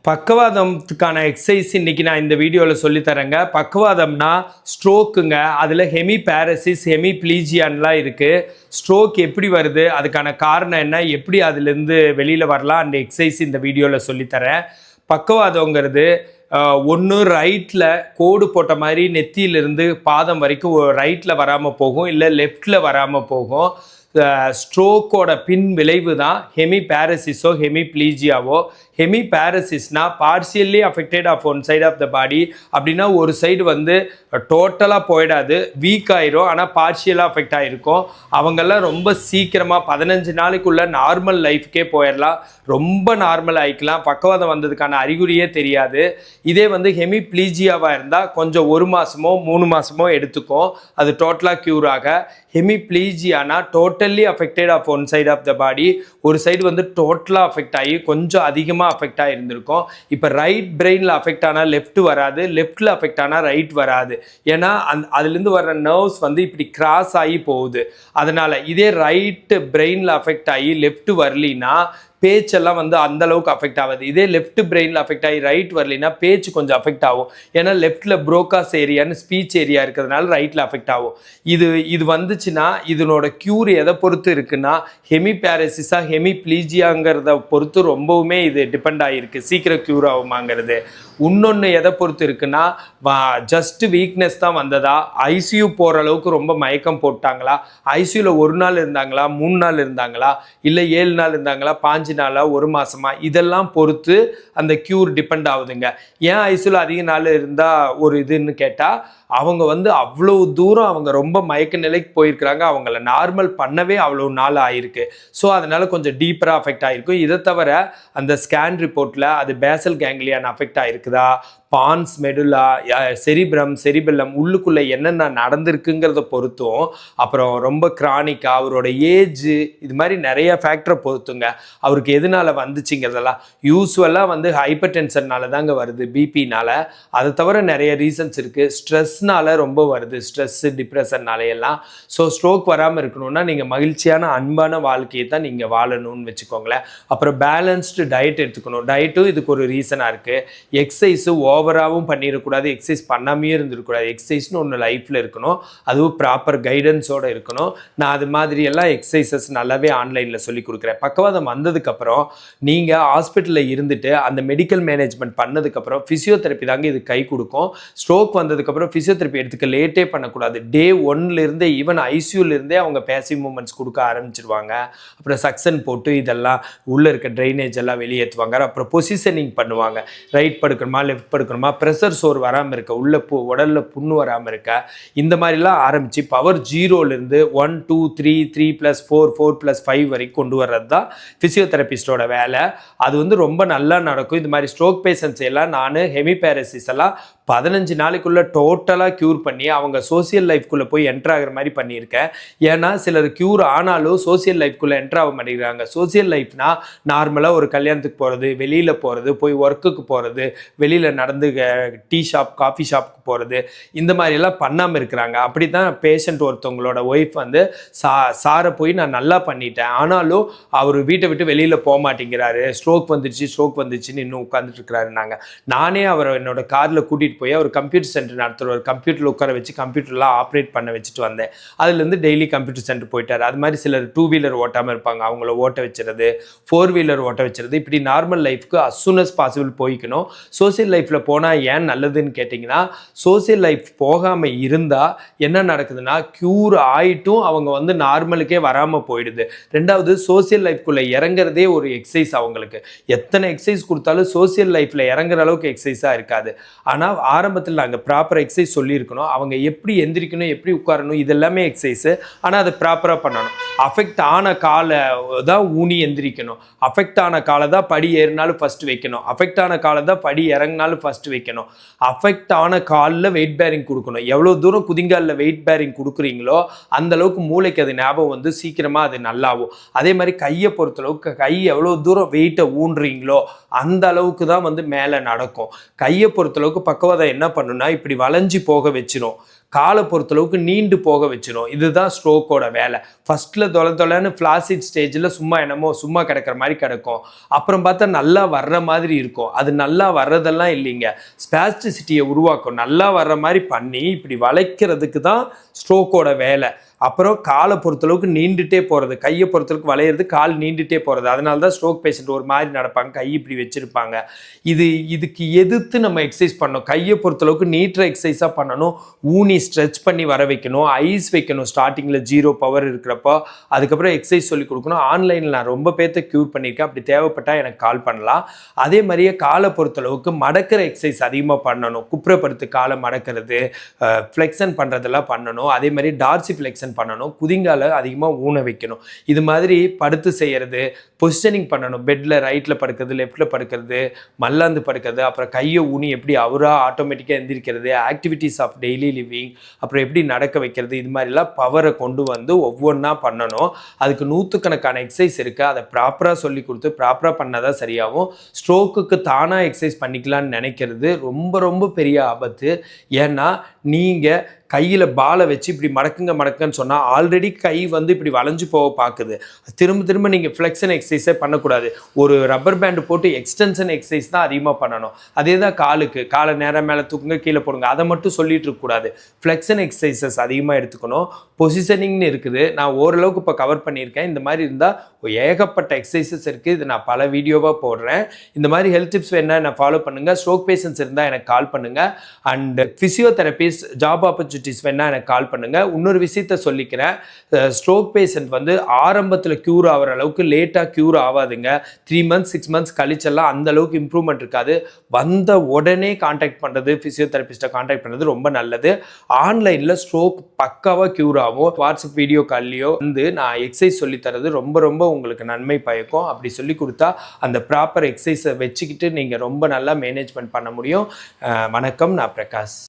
பக்கவாதத்துக்கான exercise இன்னைக்கு நான் இந்த வீடியோவில் சொல்லி தரேங்க. பக்கவாதம்னா ஸ்ட்ரோக்குங்க. அதில் ஹெமிபேரசிஸ் ஹெமிப்ளீஜியான்லாம் இருக்குது. ஸ்ட்ரோக் எப்படி வருது, அதுக்கான காரணம் என்ன, எப்படி அதுலேருந்து வெளியில் வரலாம், அந்த எக்ஸசைஸ் இந்த வீடியோவில் சொல்லித்தரேன். பக்கவாதங்கிறது ஒன்று ரைட்டில் கோடு போட்ட மாதிரி நெத்தியிலிருந்து பாதம் வரைக்கும் ரைட்டில் வராமல் போகும், இல்லை லெஃப்டில் வராமல் போகும். ஸ்ட்ரோக்கோட பின் விளைவு தான் ஹெமிபேரசிஸோ ஹெமிப்ளீஜியாவோ. ஹெமிபேரசிஸ்னா partially affected of one side of the body. அப்படின்னா ஒரு சைடு வந்து டோட்டலாக போயிடாது, வீக் ஆயிரும், ஆனால் பார்ஷியலாக அஃபெக்ட் ஆகிருக்கும். அவங்கெல்லாம் ரொம்ப சீக்கிரமாக 15 நாளைக்குள்ளே நார்மல் லைஃப்கே போயிடலாம், ரொம்ப நார்மல் ஆகிக்கலாம். பக்கவாதம் வந்ததுக்கான அறிகுறியே தெரியாது. இதே வந்து ஹெமிப்ளீஜியாவாக இருந்தால் கொஞ்சம் 1 மாதமோ 3 மாதமோ எடுத்துக்கும் அது டோட்டலாக க்யூர் ஆக. ஹெமிப்ளீஜியானா totally affected of one side of the body. ஒரு சைடு வந்து டோட்டலாக அஃபெக்ட் ஆகி கொஞ்சம் அதிகமாக அஃபெக்ட் ஆகிருந்திருக்கும். இப்போ ரைட் பிரெயினில் அஃபெக்ட் ஆனால் லெஃப்ட் வராது, லெஃப்டில் அஃபெக்ட் ஆனால் ரைட் வராது. ஏன்னா அதுலேருந்து வர்ற நர்வ்ஸ் வந்து இப்படி கிராஸ் ஆகி போகுது. அதனால் இதே ரைட்டு பிரெயினில் அஃபெக்ட் ஆகி லெஃப்ட் வரலின்னா பேச்செல்லாம் வந்து அந்த அளவுக்கு அஃபெக்ட் ஆகுது. இதே லெஃப்ட் பிரெயினில் அஃபெக்ட் ஆகி ரைட் வரலைன்னா பேச்சு கொஞ்சம் அஃபெக்ட் ஆகும். ஏன்னா லெஃப்டில் ப்ரோகாஸ் ஏரியான்னு ஸ்பீச் ஏரியா இருக்கிறதுனால ரைட்டில் அஃபெக்ட் ஆகும். இது வந்துச்சுன்னா இதனோட க்யூர் எதை பொறுத்து இருக்குன்னா ஹெமிபேரசிஸா ஹெமிப்ளீஜியாங்கிறத பொறுத்து ரொம்பவுமே இது டிபெண்ட் ஆகிருக்கு, சீக்கிரம் க்யூர் ஆகுமாங்கிறது. இன்னொன்று எதை பொறுத்து இருக்குன்னா ஜஸ்ட் வீக்னஸ் தான் வந்ததா, ஐசியூ போகிற அளவுக்கு ரொம்ப மயக்கம் போட்டாங்களா, ஐசியூவில் 1 நாள் இருந்தாங்களா, 3 நாள் இருந்தாங்களா, இல்லை 7 நாள் இருந்தாங்களா, 5 நாளா, 1 மாதமா, இதெல்லாம் பொறுத்து அந்த க்யூர் டிபெண்ட் ஆகுதுங்க. ஏன் ஐசியூவில் அதிக நாள் இருந்தால் ஒரு இதுன்னு கேட்டால் அவங்க வந்து அவ்வளோ தூரம் அவங்க ரொம்ப மயக்க நிலைக்கு போயிருக்கிறாங்க, அவங்கள நார்மல் பண்ணவே அவ்வளோ நாள் ஆயிருக்கு. ஸோ அதனால கொஞ்சம் டீப்பராக அஃபெக்ட் ஆகிருக்கும். இதை தவிர அந்த ஸ்கேன் ரிப்போர்ட்டில் அது பேசல் கேங்லியான் அஃபெக்ட் ஆகிருக்குதா, பான்ஸ் மெடுலா, செரிபெல்லம் உள்ளுக்குள்ளே என்னென்ன நடந்திருக்குங்கிறத பொறுத்தும், அப்புறம் ரொம்ப கிரானிக்கா அவரோட ஏஜ், இது மாதிரி நிறைய ஃபேக்டரை பொறுத்துங்க அவருக்கு எதனால வந்துச்சுங்கிறதெல்லாம். யூஸ்வலாக வந்து ஹைப்பர் டென்ஷன்னால தாங்க வருது, பிபினால. அதை தவிர நிறைய ரீசன்ஸ் இருக்குது. ஸ்ட்ரெஸ்னால ரொம்ப வருது, ஸ்ட்ரெஸ்ஸு டிப்ரெஷன்னால எல்லாம். ஸோ ஸ்ட்ரோக் வராமல் இருக்கணும்னா நீங்கள் மகிழ்ச்சியான அன்பான வாழ்க்கையை தான் நீங்கள் வாழணும்னு வச்சுக்கோங்களேன். அப்புறம் பேலன்ஸ்டு டயட் எடுத்துக்கணும். டயட்டும் இதுக்கு ஒரு ரீசனாக இருக்குது. எக்ஸசைஸு ஓவராகவும் பண்ணிடக்கூடாது, எக்ஸசைஸ் பண்ணாமையே இருந்துருக்கூடாது. எக்ஸசைஸ்னு ஒன்று லைஃப்பில் இருக்கணும், அதுவும் ப்ராப்பர் கைடன்ஸோடு இருக்கணும். நான் அது மாதிரியெல்லாம் எக்ஸசைசஸ் நல்லாவே ஆன்லைனில் சொல்லி கொடுக்குறேன். பக்கவாதம் வந்ததுக்கப்புறம் நீங்கள் ஹாஸ்பிட்டலில் இருந்துட்டு அந்த மெடிக்கல் மேனேஜ்மெண்ட் பண்ணதுக்கப்புறம் ஃபிசியோதெரப்பி தாங்க இது கை கொடுக்கும். ஸ்ட்ரோக் வந்ததுக்கப்புறம் ஃபிசியோதெரப்பி எடுத்துக்க லேட்டே பண்ணக்கூடாது. டே 1லேருந்தே ஈவன் ஐசியூலேருந்தே அவங்க பேசிவ் மூமெண்ட்ஸ் கொடுக்க ஆரம்பிச்சிருவாங்க. அப்புறம் சக்சன் போட்டு இதெல்லாம் உள்ளே இருக்க ட்ரைனேஜ் எல்லாம் வெளியேற்றுவாங்க. அப்புறம் பொசிஷனிங் பண்ணுவாங்க, ரைட் படுக்கணுமா லெஃப்ட் படுக்கணுமா, ப்ரெஷர் சோர் வராமல் இருக்க, உள்ள உடலில் புண்ணு வராமல் இருக்க, இந்த மாதிரிலாம் ஆரம்பித்து பவர் 0லேருந்து 1 2 3 3+4 4+5 வரைக்கும் கொண்டு வர்றது தான் ஃபிசியோதெரபிஸ்டோட வேலை. அது வந்து ரொம்ப நல்லா நடக்கும். இந்த மாதிரி ஸ்ட்ரோக் பேஷண்ட்ஸ் எல்லாம் நான் ஹெமிபேரசிஸ் எல்லாம் 15 நாளைக்குள்ளே டோட்டலாக க்யூர் பண்ணி அவங்க சோசியல் லைஃப்குள்ளே போய் என்ட்ரு ஆகிற மாதிரி பண்ணியிருக்கேன். ஏன்னா சிலர் க்யூர் ஆனாலும் சோசியல் லைஃப்குள்ளே என்ட்ரு ஆக மாட்டேங்கிறாங்க. சோசியல் லைஃப்னா நார்மலாக ஒரு கல்யாணத்துக்கு போகிறது, வெளியில் போகிறது, போய் ஒர்க்குக்கு போகிறது, வெளியில் நடந்து டீ ஷாப் காஃபி ஷாப்புக்கு போகிறது, இந்த மாதிரியெல்லாம் பண்ணாமல் இருக்கிறாங்க. அப்படி தான் பேஷண்ட் ஒருத்தவங்களோட ஒய்ஃப் வந்து சாரை போய் நான் நல்லா பண்ணிட்டேன், ஆனாலும் அவர் வீட்டை விட்டு வெளியில் போக மாட்டேங்கிறாரு, ஸ்ட்ரோக் வந்துச்சுன்னு இன்னும் உட்காந்துட்டு இருக்கிறாருன்னாங்க. நானே அவரை என்னோட காரில் கூட்டிகிட்டு போய் அவர் கம்ப்யூட்டர் சென்டர் நடத்துகிற கம்ப்யூட்டரில் உட்கார வச்சு கம்ப்யூட்டர்லாம் ஆப்ரேட் பண்ண வச்சுட்டு வந்தேன். அதுலேருந்து டெய்லி கம்ப்யூட்டர் சென்டர் போயிட்டார். அது மாதிரி சிலர் 2 வீலர் ஓட்டாமல் இருப்பாங்க, அவங்கள ஓட்ட வச்சுறது, 4 வீலர் ஓட்ட வச்சுறது, இப்படி நார்மல் லைஃப்க்கு அஸ் சூன் அஸ் பாசிபிள் போய்க்கணும். சோசியல் லைஃப்பில் போனால் ஏன் நல்லதுன்னு கேட்டிங்கன்னா, சோசியல் லைஃப் போகாமல் இருந்தால் என்ன நடக்குதுன்னா க்யூர் ஆகிட்டும் அவங்க வந்து நார்மலுக்கே வராமல் போயிடுது. ரெண்டாவது சோசியல் லைஃப்குள்ளே இறங்குறதே ஒரு எக்ஸசைஸ். அவங்களுக்கு எத்தனை எக்ஸசைஸ் கொடுத்தாலும் சோசியல் லைஃப்பில் இறங்குற அளவுக்கு எக்ஸசைஸாக இருக்காது. ஆனால் ஆரம்பத்தில் நாங்கள் ப்ராப்பர் எக்ஸசைஸ் சொல்லியிருக்கணும், அவங்க எப்படி எந்திரிக்கணும், எப்படி உட்காரணும், இதெல்லாமே எக்ஸசைஸு. ஆனால் அதை ப்ராப்பராக பண்ணணும். அஃபெக்ட் ஆன காலை தான் ஊனி எந்திரிக்கணும், அஃபெக்ட் ஆன காலை தான் படி ஏறினாலும் ஃபஸ்ட்டு வைக்கணும், அஃபெக்ட் ஆன காலை தான் படி இறங்கினாலும் ஃபஸ்ட்டு வைக்கணும். அஃபெக்ட் ஆன காலில் வெயிட் பேரிங் கொடுக்கணும். எவ்வளோ தூரம் குதிங்காலில் வெயிட் பேரிங் கொடுக்குறீங்களோ அந்த அளவுக்கு மூளைக்கு அது ஞாபகம் வந்து சீக்கிரமாக அது நல்லாகும். அதே மாதிரி கையை பொறுத்தளவுக்கு கை எவ்வளோ தூரம் வெயிட்டை ஊன்றீங்களோ அந்த அளவுக்கு தான் வந்து மேலே நடக்கும். கையை பொறுத்தளவுக்கு பக்கவாதம் என்ன பண்ணுன்னா இப்படி வளைஞ்சி போக வச்சிரும், காலை பொறுத்தளவுக்கு நீண்டு போக வச்சிரும். இதுதான் ஸ்ட்ரோக்கோட வேலை. ஃபர்ஸ்ட்டில் தொலைன்னு ஃப்ளாசிட் ஸ்டேஜில் சும்மா கிடக்கிற மாதிரி கிடக்கும். அப்புறம் பார்த்தா நல்லா வர்ற மாதிரி இருக்கும். அது நல்லா வர்றதெல்லாம் இல்லைங்க, ஸ்பாஸ்டிசிட்டியை உருவாக்கும். நல்லா வர்ற மாதிரி பண்ணி இப்படி வளைக்கிறதுக்கு தான் ஸ்ட்ரோக்கோட வேலை. அப்புறம் காலை பொறுத்தளவுக்கு நீண்டுட்டே போகிறது, கையை பொறுத்தளவுக்கு வளையிறது, கால் நீண்டுட்டே போகிறது. அதனால தான் ஸ்ட்ரோக் பேஷண்ட் ஒரு மாதிரி நடப்பாங்க, கை இப்படி வச்சுருப்பாங்க. இதுக்கு எதிர்த்து நம்ம எக்ஸசைஸ் பண்ணணும். கையை பொறுத்தளவுக்கு நீட்டுற எக்ஸசைஸாக பண்ணணும். ஊனி ஸ்ட்ரெச் பண்ணி வர வைக்கணும், ஐஸ் வைக்கணும் ஸ்டார்டிங்கில் 0 பவர் இருக்கிறப்போ. அதுக்கப்புறம் எக்ஸசைஸ் சொல்லி கொடுக்கணும். ஆன்லைனில் நான் ரொம்ப பேர்த்த க்யூர் பண்ணியிருக்கேன். அப்படி தேவைப்பட்டால் எனக்கு கால் பண்ணலாம். அதே மாதிரியே காலை பொறுத்தளவுக்கு மடக்கிற எக்ஸசைஸ் அதிகமாக பண்ணணும். குப்புறப்படுத்து காலை மடக்கிறது, ஃப்ளெக்ஷன் பண்ணுறதெல்லாம் பண்ணணும். அதே மாதிரி டார்சி ஃப்ளெக்ஷன் பண்ணணும். குதிங்கால அதிகமாக ஊன வைக்கணும். இது மாதிரி படுத்து செய்யறது, பொசிஷனிங் பண்ணணும். பெட்டில் ரைட்டில் படுக்கிறது, லெஃப்டில் படுக்கிறது, மல்லாந்து படுக்கிறது, அப்புறம் கையை ஊனி எப்படி அவராக ஆட்டோமேட்டிக்காக எந்திரிக்கிறது, ஆக்டிவிட்டீஸ் ஆஃப் டெய்லி லிவிங், அப்புறம் எப்படி நடக்க வைக்கிறது, இது மாதிரிலாம் பவரை கொண்டு வந்து ஒவ்வொன்றா பண்ணணும். அதுக்கு 100கணக்கான எக்ஸசைஸ் இருக்குது. அதை ப்ராப்பராக சொல்லி கொடுத்து ப்ராப்பராக பண்ணால் தான் சரியாகும். ஸ்ட்ரோக்குக்கு தானாக எக்ஸசைஸ் பண்ணிக்கலான்னு நினைக்கிறது ரொம்ப ரொம்ப பெரிய ஆபத்து. ஏன்னா நீங்கள் கையில் பாலை வச்சு இப்படி மடக்குங்கன்னு சொன்னால் ஆல்ரெடி கை வந்து இப்படி வளைஞ்சு போக பார்க்குது. திரும்ப நீங்கள் ஃப்ளெக்ஷன் எக்ஸசைஸே பண்ணக்கூடாது. ஒரு ரப்பர் பேண்டு போட்டு எக்ஸ்டென்ஷன் எக்ஸசைஸ் தான் அதிகமாக பண்ணணும். அதே தான் காலை நேரம் மேலே தூக்குங்க, கீழே போடுங்க, அதை மட்டும் சொல்லிட்டு இருக்கக்கூடாது. ஃப்ளெக்ஷன் எக்ஸசைசஸ் அதிகமாக எடுத்துக்கணும். பொசிஷனிங்னு இருக்குது, நான் ஓரளவுக்கு இப்போ கவர் பண்ணியிருக்கேன். இந்த மாதிரி இருந்தால் ஏகப்பட்ட எக்ஸசைசஸ் இருக்குது. இது நான் பல வீடியோவாக போடுறேன். இந்த மாதிரி ஹெல்த் டிப்ஸ் வேணால் என்ன ஃபாலோ பண்ணுங்கள். ஸ்ட்ரோக் பேஷன்ஸ் இருந்தால் எனக்கு கால் பண்ணுங்கள். அண்ட் ஃபிசியோதெரபிஸ்ட், ஜாப் ஆப்பர்ச்சுனிட்டிஸ் வேணால் எனக்கு கால் பண்ணுங்கள். இன்னொரு விஷயத்த சொல்லிக்கிறேன், ஸ்ட்ரோக் பேஷண்ட் வந்து ஆரம்பத்தில் க்யூர் ஆகிற அளவுக்கு லேட்டாக க்யூர் ஆகாதுங்க. 3 months 6 months கழிச்செல்லாம் அந்த அளவுக்கு இம்ப்ரூவ்மெண்ட் இருக்காது. வந்த உடனே கான்டாக்ட் பண்ணுறது, ஃபிசியோதெரபிஸ்ட்டை கான்டாக்ட் பண்ணுறது ரொம்ப நல்லது. ஆன்லைனில் ஸ்ட்ரோக் பக்காவாக க்யூர் ஆகும். வாட்ஸ்அப் வீடியோ கால்லையோ வந்து நான் எக்ஸசைஸ் சொல்லித்தரது ரொம்ப ரொம்ப உங்களுக்கு நன்மை பயக்கும். அப்படி சொல்லி கொடுத்தா அந்த ப்ராப்பர் எக்ஸசைஸை வச்சுக்கிட்டு நீங்கள் ரொம்ப நல்லா மேனேஜ்மெண்ட் பண்ண முடியும். வணக்கம், நான் பிரகாஷ்.